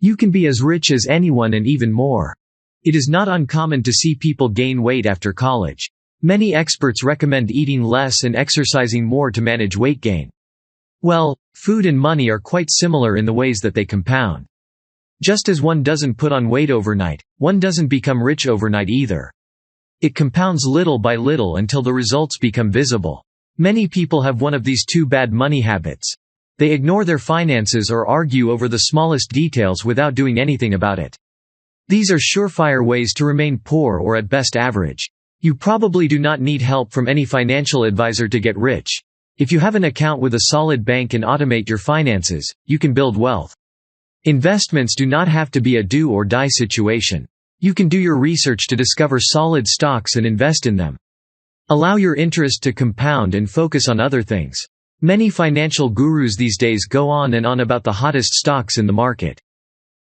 You can be as rich as anyone and even more. It is not uncommon to see people gain weight after college. Many experts recommend eating less and exercising more to manage weight gain. Well, food and money are quite similar in the ways that they compound. Just as one doesn't put on weight overnight, one doesn't become rich overnight either. It compounds little by little until the results become visible. Many people have one of these two bad money habits. They ignore their finances or argue over the smallest details without doing anything about it. These are surefire ways to remain poor or at best average. You probably do not need help from any financial advisor to get rich. If you have an account with a solid bank and automate your finances, you can build wealth. Investments do not have to be a do or die situation. You can do your research to discover solid stocks and invest in them. Allow your interest to compound and focus on other things. Many financial gurus these days go on and on about the hottest stocks in the market.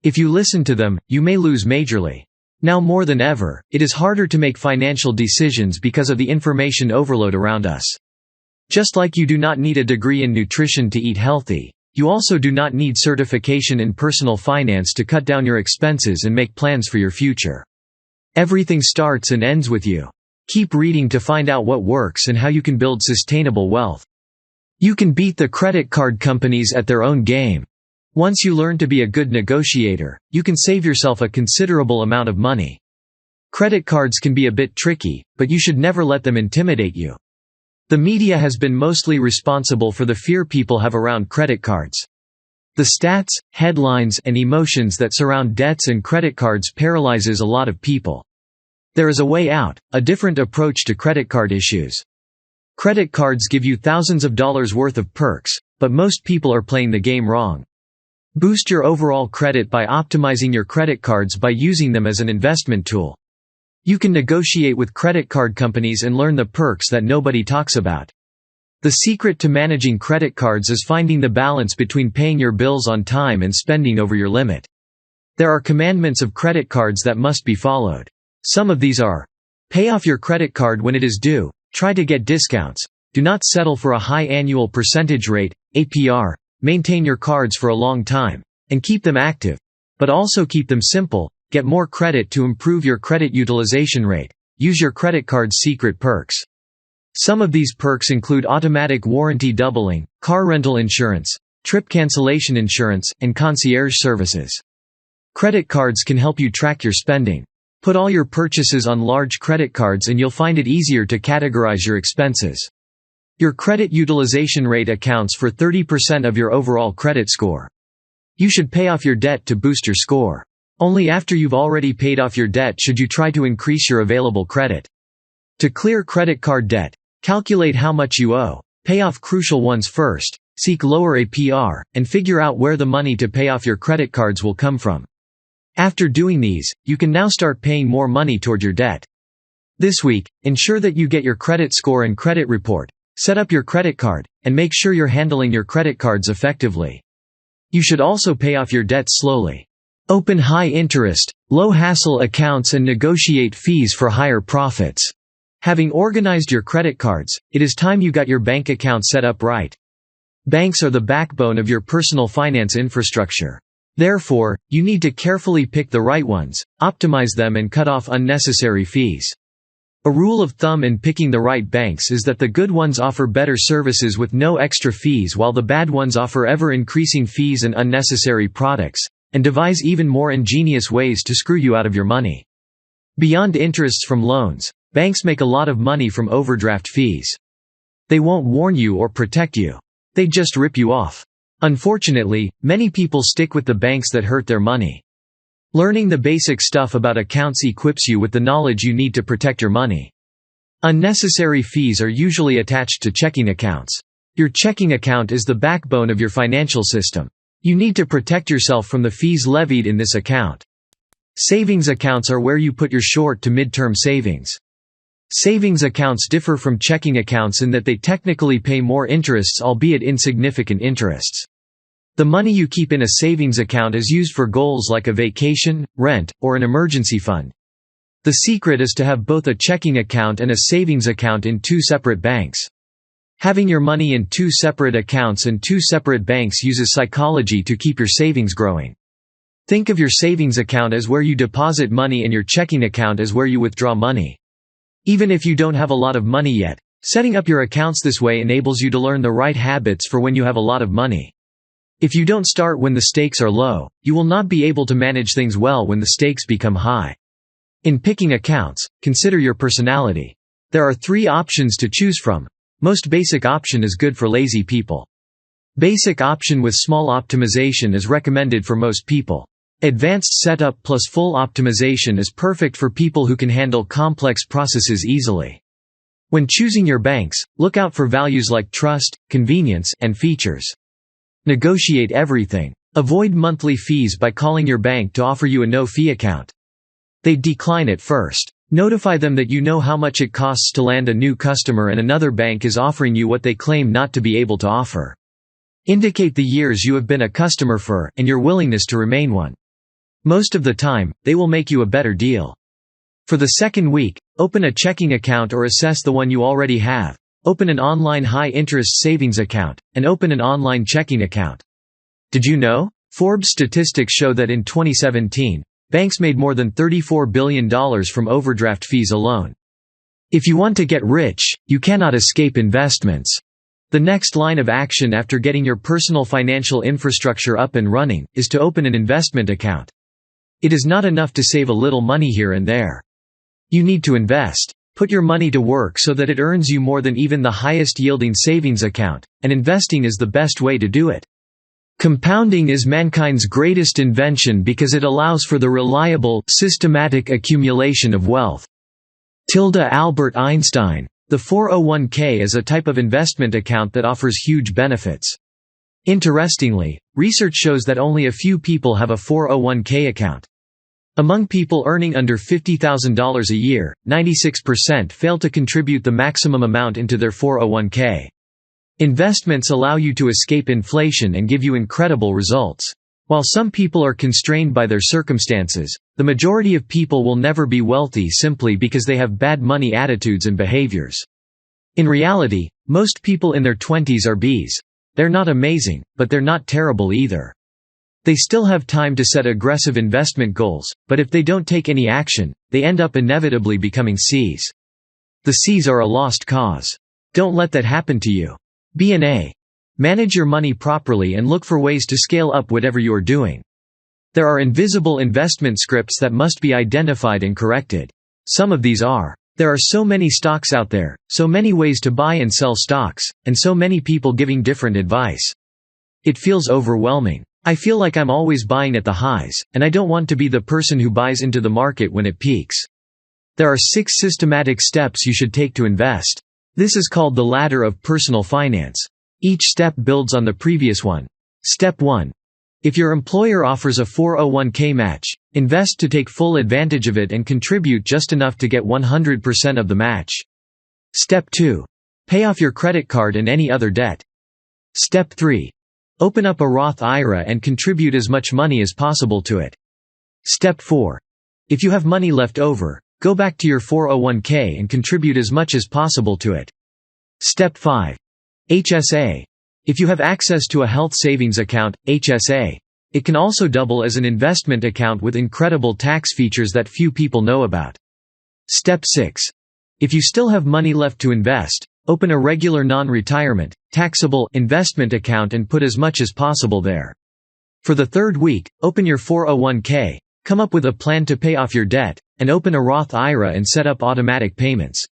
If you listen to them, you may lose majorly. Now more than ever, it is harder to make financial decisions because of the information overload around us. Just like you do not need a degree in nutrition to eat healthy, you also do not need certification in personal finance to cut down your expenses and make plans for your future. Everything starts and ends with you. Keep reading to find out what works and how you can build sustainable wealth. You can beat the credit card companies at their own game. Once you learn to be a good negotiator, you can save yourself a considerable amount of money. Credit cards can be a bit tricky, but you should never let them intimidate you. The media has been mostly responsible for the fear people have around credit cards. The stats, headlines, and emotions that surround debts and credit cards paralyzes a lot of people. There is a way out, a different approach to credit card issues. Credit cards give you thousands of dollars worth of perks, but most people are playing the game wrong. Boost your overall credit by optimizing your credit cards by using them as an investment tool. You can negotiate with credit card companies and learn the perks that nobody talks about. The secret to managing credit cards is finding the balance between paying your bills on time and spending over your limit. There are commandments of credit cards that must be followed. Some of these are: pay off your credit card when it is due, try to get discounts, do not settle for a high annual percentage rate, APR, maintain your cards for a long time, and keep them active. But also keep them simple, get more credit to improve your credit utilization rate, use your credit card's secret perks. Some of these perks include automatic warranty doubling, car rental insurance, trip cancellation insurance, and concierge services. Credit cards can help you track your spending. Put all your purchases on large credit cards and you'll find it easier to categorize your expenses. Your credit utilization rate accounts for 30% of your overall credit score. You should pay off your debt to boost your score. Only after you've already paid off your debt should you try to increase your available credit. To clear credit card debt, calculate how much you owe, pay off crucial ones first, seek lower APR, and figure out where the money to pay off your credit cards will come from. After doing these, you can now start paying more money toward your debt. This week, ensure that you get your credit score and credit report, set up your credit card, and make sure you're handling your credit cards effectively. You should also pay off your debt slowly. Open high-interest, low-hassle accounts and negotiate fees for higher profits. Having organized your credit cards, it is time you got your bank account set up right. Banks are the backbone of your personal finance infrastructure. Therefore, you need to carefully pick the right ones, optimize them and cut off unnecessary fees. A rule of thumb in picking the right banks is that the good ones offer better services with no extra fees while the bad ones offer ever-increasing fees and unnecessary products, and devise even more ingenious ways to screw you out of your money. Beyond interests from loans, banks make a lot of money from overdraft fees. They won't warn you or protect you. They just rip you off. Unfortunately, many people stick with the banks that hurt their money. Learning the basic stuff about accounts equips you with the knowledge you need to protect your money. Unnecessary fees are usually attached to checking accounts. Your checking account is the backbone of your financial system. You need to protect yourself from the fees levied in this account. Savings accounts are where you put your short to mid-term savings. Savings accounts differ from checking accounts in that they technically pay more interests, albeit insignificant interests. The money you keep in a savings account is used for goals like a vacation, rent, or an emergency fund. The secret is to have both a checking account and a savings account in two separate banks. Having your money in two separate accounts and two separate banks uses psychology to keep your savings growing. Think of your savings account as where you deposit money and your checking account as where you withdraw money. Even if you don't have a lot of money yet, setting up your accounts this way enables you to learn the right habits for when you have a lot of money. If you don't start when the stakes are low, you will not be able to manage things well when the stakes become high. In picking accounts, consider your personality. There are 3 options to choose from. Most basic option is good for lazy people. Basic option with small optimization is recommended for most people. Advanced setup plus full optimization is perfect for people who can handle complex processes easily. When choosing your banks, look out for values like trust, convenience, and features. Negotiate everything. Avoid monthly fees by calling your bank to offer you a no-fee account. They decline at first. Notify them that you know how much it costs to land a new customer and another bank is offering you what they claim not to be able to offer. Indicate the years you have been a customer for, and your willingness to remain one. Most of the time, they will make you a better deal. For the second week, open a checking account or assess the one you already have. Open an online high-interest savings account, and open an online checking account. Did you know? Forbes statistics show that in 2017, banks made more than $34 billion from overdraft fees alone. If you want to get rich, you cannot escape investments. The next line of action after getting your personal financial infrastructure up and running is to open an investment account. It is not enough to save a little money here and there. You need to invest. Put your money to work so that it earns you more than even the highest yielding savings account, and investing is the best way to do it. Compounding is mankind's greatest invention because it allows for the reliable, systematic accumulation of wealth. Albert Einstein. The 401k is a type of investment account that offers huge benefits. Interestingly, research shows that only a few people have a 401k account. Among people earning under $50,000 a year, 96% fail to contribute the maximum amount into their 401k. Investments allow you to escape inflation and give you incredible results. While some people are constrained by their circumstances, the majority of people will never be wealthy simply because they have bad money attitudes and behaviors. In reality, most people in their 20s are bees. They're not amazing, but they're not terrible either. They still have time to set aggressive investment goals, but if they don't take any action, they end up inevitably becoming Cs. The Cs are a lost cause. Don't let that happen to you. Be an A. Manage your money properly and look for ways to scale up whatever you are doing. There are invisible investment scripts that must be identified and corrected. Some of these are: there are so many stocks out there, so many ways to buy and sell stocks, and so many people giving different advice. It feels overwhelming. I feel like I'm always buying at the highs, and I don't want to be the person who buys into the market when it peaks. There are 6 systematic steps you should take to invest. This is called the ladder of personal finance. Each step builds on the previous one. Step 1. If your employer offers a 401k match, invest to take full advantage of it and contribute just enough to get 100% of the match. Step 2. Pay off your credit card and any other debt. Step 3. Open up a Roth IRA and contribute as much money as possible to it. Step 4. If you have money left over, go back to your 401k and contribute as much as possible to it. Step 5. HSA. If you have access to a health savings account, HSA, it can also double as an investment account with incredible tax features that few people know about. Step 6. If you still have money left to invest, open a regular non-retirement, taxable investment account and put as much as possible there. For the third week, open your 401k, come up with a plan to pay off your debt, and open a Roth IRA and set up automatic payments.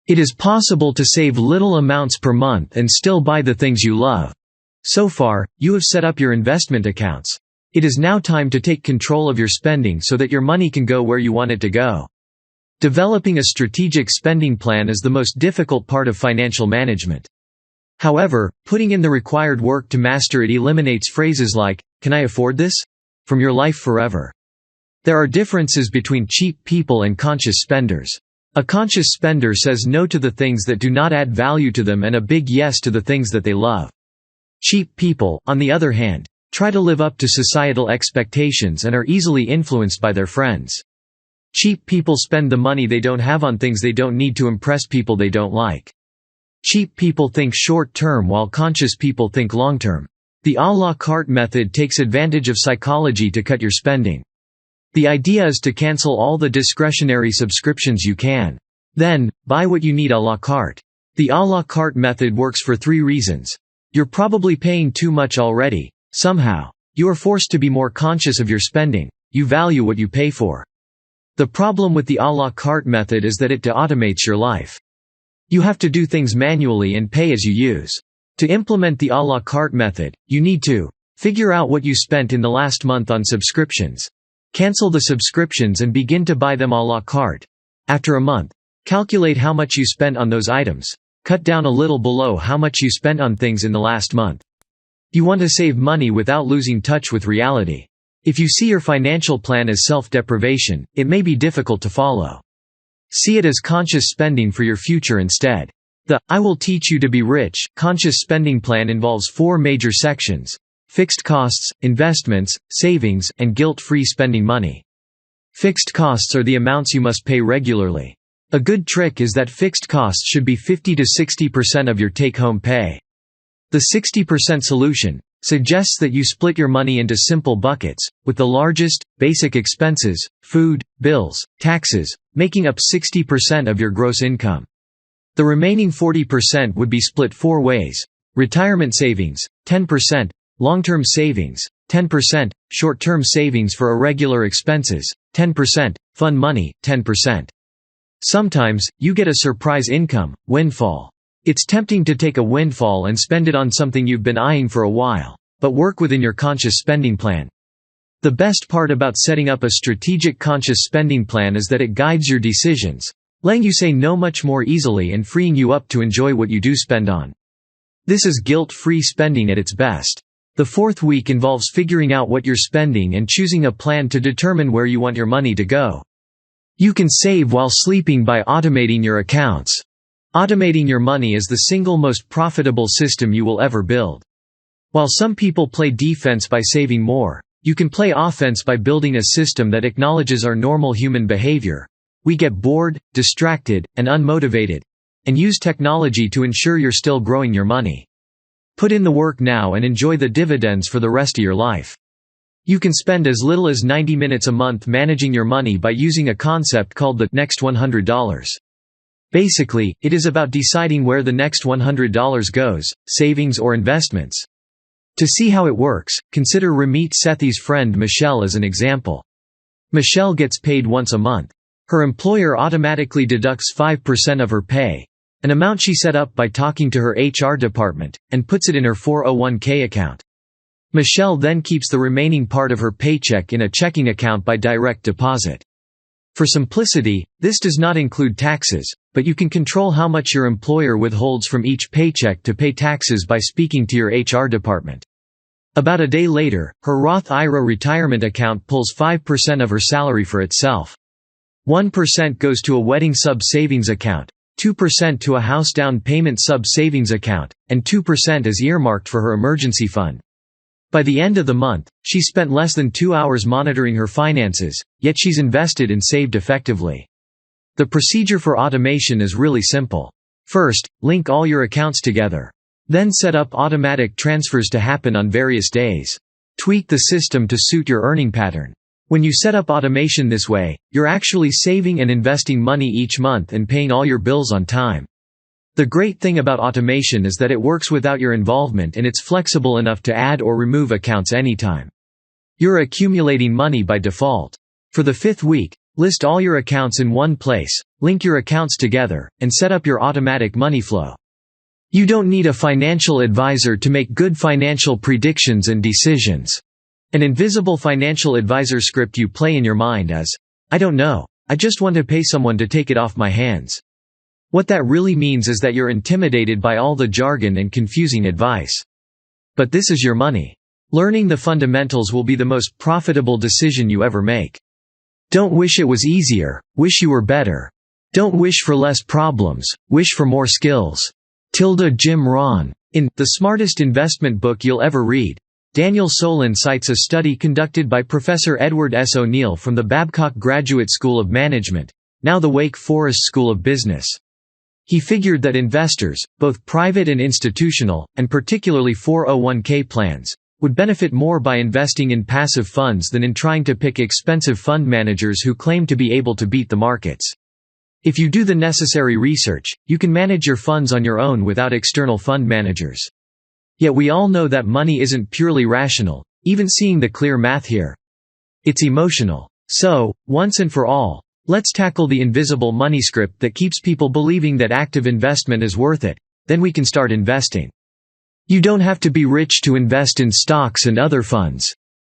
It is possible to save little amounts per month and still buy the things you love. So far, you have set up your investment accounts. It is now time to take control of your spending so that your money can go where you want it to go. Developing a strategic spending plan is the most difficult part of financial management. However, putting in the required work to master it eliminates phrases like, "Can I afford this?" from your life forever. There are differences between cheap people and conscious spenders. A conscious spender says no to the things that do not add value to them and a big yes to the things that they love. Cheap people, on the other hand, try to live up to societal expectations and are easily influenced by their friends. Cheap people spend the money they don't have on things they don't need to impress people they don't like. Cheap people think short-term while conscious people think long-term. The à la carte method takes advantage of psychology to cut your spending. The idea is to cancel all the discretionary subscriptions you can. Then, buy what you need à la carte. The à la carte method works for 3 reasons. You're probably paying too much already. Somehow, you are forced to be more conscious of your spending. You value what you pay for. The problem with the à la carte method is that it automates your life. You have to do things manually and pay as you use. To implement the à la carte method, you need to figure out what you spent in the last month on subscriptions. Cancel the subscriptions and begin to buy them à la carte. After a month, calculate how much you spent on those items. Cut down a little below how much you spent on things in the last month. You want to save money without losing touch with reality. If you see your financial plan as self-deprivation, it may be difficult to follow. See it as conscious spending for your future instead. The "I will teach you to be rich" conscious spending plan involves 4 major sections: fixed costs, investments, savings, and guilt-free spending money. Fixed costs are the amounts you must pay regularly. A good trick is that fixed costs should be 50 to 60% of your take-home pay. The 60% solution suggests that you split your money into simple buckets, with the largest, basic expenses, food, bills, taxes, making up 60% of your gross income. The remaining 40% would be split 4 ways: retirement savings, 10%, long-term savings, 10%, short-term savings for irregular expenses, 10%, fund money, 10%. Sometimes, you get a surprise income, windfall. It's tempting to take a windfall and spend it on something you've been eyeing for a while, but work within your conscious spending plan. The best part about setting up a strategic conscious spending plan is that it guides your decisions, letting you say no much more easily and freeing you up to enjoy what you do spend on. This is guilt-free spending at its best. The 4th week involves figuring out what you're spending and choosing a plan to determine where you want your money to go. You can save while sleeping by automating your accounts. Automating your money is the single most profitable system you will ever build. While some people play defense by saving more, you can play offense by building a system that acknowledges our normal human behavior. We get bored, distracted, and unmotivated, and use technology to ensure you're still growing your money. Put in the work now and enjoy the dividends for the rest of your life. You can spend as little as 90 minutes a month managing your money by using a concept called the next $100. Basically, it is about deciding where the next $100 goes, savings or investments. To see how it works, consider Ramit Sethi's friend Michelle as an example. Michelle gets paid once a month. Her employer automatically deducts 5% of her pay, an amount she set up by talking to her HR department, and puts it in her 401k account. Michelle then keeps the remaining part of her paycheck in a checking account by direct deposit. For simplicity, this does not include taxes, but you can control how much your employer withholds from each paycheck to pay taxes by speaking to your HR department. About a day later, her Roth IRA retirement account pulls 5% of her salary for itself. 1% goes to a wedding sub-savings account, 2% to a house down payment sub-savings account, and 2% is earmarked for her emergency fund. By the end of the month, she spent less than 2 hours monitoring her finances, yet she's invested and saved effectively. The procedure for automation is really simple. First, link all your accounts together. Then set up automatic transfers to happen on various days. Tweak the system to suit your earning pattern. When you set up automation this way, you're actually saving and investing money each month and paying all your bills on time. The great thing about automation is that it works without your involvement and it's flexible enough to add or remove accounts anytime. You're accumulating money by default. For the 5th week, list all your accounts in one place, link your accounts together, and set up your automatic money flow. You don't need a financial advisor to make good financial predictions and decisions. An invisible financial advisor script you play in your mind as, "I don't know, I just want to pay someone to take it off my hands." What that really means is that you're intimidated by all the jargon and confusing advice. But this is your money. Learning the fundamentals will be the most profitable decision you ever make. Don't wish it was easier, wish you were better. Don't wish for less problems, wish for more skills. Jim Rohn. In The Smartest Investment Book You'll Ever Read, Daniel Solon cites a study conducted by Professor Edward S. O'Neill from the Babcock Graduate School of Management, now the Wake Forest School of Business. He figured that investors, both private and institutional, and particularly 401k plans, would benefit more by investing in passive funds than in trying to pick expensive fund managers who claim to be able to beat the markets. If you do the necessary research, you can manage your funds on your own without external fund managers. Yet we all know that money isn't purely rational, even seeing the clear math here. It's emotional. So, once and for all, let's tackle the invisible money script that keeps people believing that active investment is worth it, then we can start investing. You don't have to be rich to invest in stocks and other funds.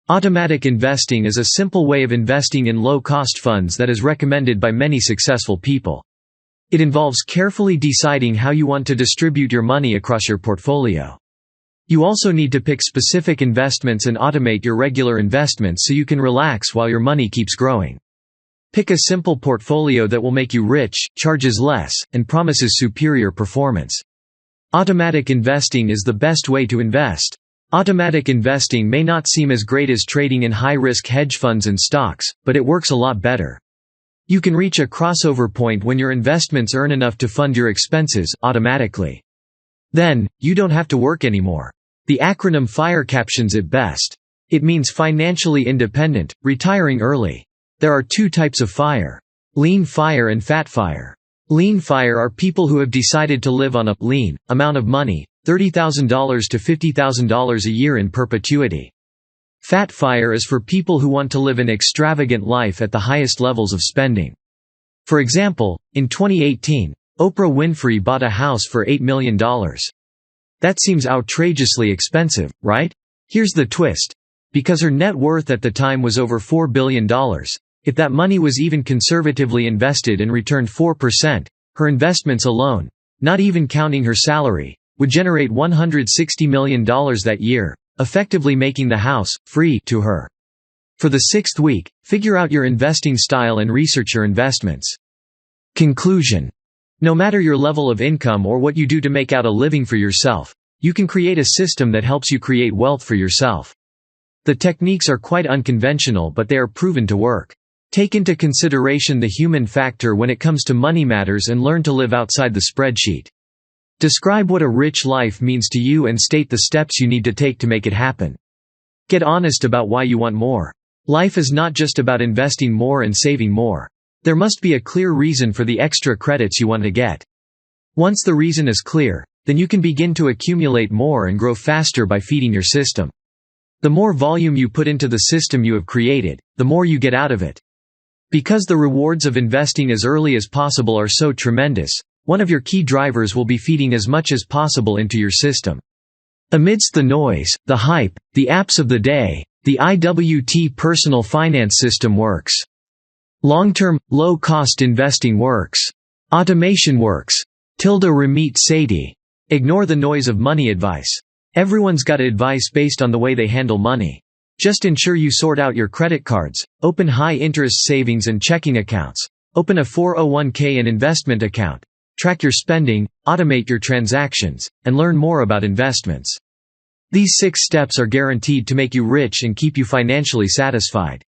Automatic investing is a simple way of investing in low-cost funds that is recommended by many successful people. It involves carefully deciding how you want to distribute your money across your portfolio. You also need to pick specific investments and automate your regular investments so you can relax while your money keeps growing. Pick a simple portfolio that will make you rich, charges less, and promises superior performance. Automatic investing is the best way to invest. Automatic investing may not seem as great as trading in high-risk hedge funds and stocks, but it works a lot better. You can reach a crossover point when your investments earn enough to fund your expenses automatically. Then, you don't have to work anymore. The acronym FIRE captions it best. It means financially independent, retiring early. There are two types of FIRE: lean FIRE and fat FIRE. Lean FIRE are people who have decided to live on a lean amount of money, $30,000 to $50,000 a year in perpetuity. Fat FIRE is for people who want to live an extravagant life at the highest levels of spending. For example, in 2018, Oprah Winfrey bought a house for $8 million. That seems outrageously expensive, right? Here's the twist. Because her net worth at the time was over $4 billion, if that money was even conservatively invested and returned 4%, her investments alone, not even counting her salary, would generate $160 million that year, effectively making the house free to her. For the sixth week, figure out your investing style and research your investments. Conclusion: no matter your level of income or what you do to make out a living for yourself, you can create a system that helps you create wealth for yourself. The techniques are quite unconventional, but they are proven to work. Take into consideration the human factor when it comes to money matters and learn to live outside the spreadsheet. Describe what a rich life means to you and state the steps you need to take to make it happen. Get honest about why you want more. Life is not just about investing more and saving more. There must be a clear reason for the extra credits you want to get. Once the reason is clear, then you can begin to accumulate more and grow faster by feeding your system. The more volume you put into the system you have created, the more you get out of it. Because the rewards of investing as early as possible are so tremendous, one of your key drivers will be feeding as much as possible into your system. Amidst the noise, the hype, the apps of the day, the IWT personal finance system works. Long-term, low-cost investing works. Automation works. Ramit Sethi. Ignore the noise of money advice. Everyone's got advice based on the way they handle money. Just ensure you sort out your credit cards, open high-interest savings and checking accounts, open a 401k and investment account, track your spending, automate your transactions, and learn more about investments. These 6 steps are guaranteed to make you rich and keep you financially satisfied.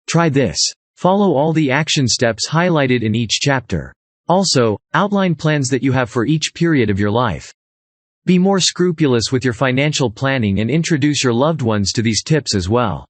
Try this. Follow all the action steps highlighted in each chapter. Also, outline plans that you have for each period of your life. Be more scrupulous with your financial planning and introduce your loved ones to these tips as well.